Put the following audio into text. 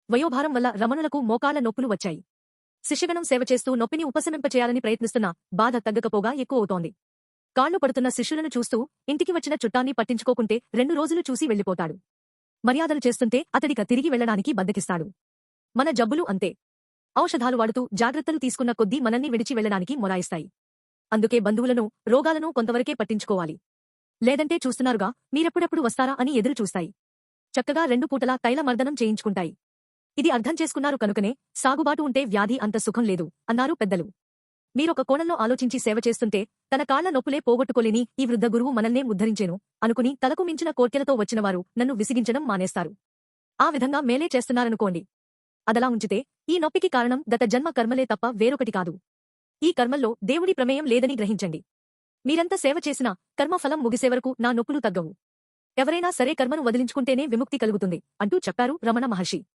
వయోభారం వల్ల రమణులకు మోకాళ్ల నొప్పులు వచ్చాయి. శిష్యగణం సేవ చేస్తూ నొప్పిని ఉపశమింపచేయాలని ప్రయత్నిస్తున్నా బాధ తగ్గకపోగా ఎక్కువవుతోంది. కాళ్లు పడుతున్న శిష్యులను చూస్తూ ఇంటికి వచ్చిన చుట్టాన్ని పట్టించుకోకుంటే 2 రోజులు చూసి వెళ్లిపోతాడు. మర్యాదలు చేస్తుంటే అతడిక తిరిగి వెళ్లడానికి బద్దకిస్తాడు. మన జబ్బులు అంతే. ఔషధాలు వాడుతూ జాగ్రత్తలు తీసుకున్న కొద్దీ మనల్ని విడిచి వెళ్లడానికి మొరాయిస్తాయి. అందుకే బంధువులను, రోగాలను కొంతవరకే పట్టించుకోవాలి. లేదంటే చూస్తున్నారుగా మీరెప్పుడెప్పుడు వస్తారా అని ఎదురు చూస్తాయి. చక్కగా 2 పూటలా తైల మర్దనం చేయించుకుంటాయి. ఇది అర్థం చేసుకున్నారు కనుకనే సాగుబాటు ఉంటే వ్యాధి అంత సుఖం లేదు అన్నారు పెద్దలు. మీరొక కోణంలో ఆలోచించి సేవ చేస్తుంటే తన కాళ్ల నొప్పులే పోగొట్టుకోలేని ఈ వృద్ధ గురువు మనల్నే ఉద్ధరించేను అనుకుని తలకు మించిన కోర్కెలతో వచ్చినవారు నన్ను విసిగించడం మానేస్తారు. ఆ విధంగా మేలే చేస్తున్నారనుకోండి. అదలా ఉంచితే ఈ నొప్పికి కారణం గత జన్మ కర్మలే తప్ప వేరొకటి కాదు. ఈ కర్మల్లో దేవుడి ప్రమేయం లేదని గ్రహించండి. మీరెంత సేవ చేసినా కర్మఫలం ముగిసే వరకు నా నొప్పులు తగ్గవు. ఎవరైనా సరే కర్మను వదిలించుకుంటేనే విముక్తి కలుగుతుంది అంటూ చెప్పారు రమణ మహర్షి.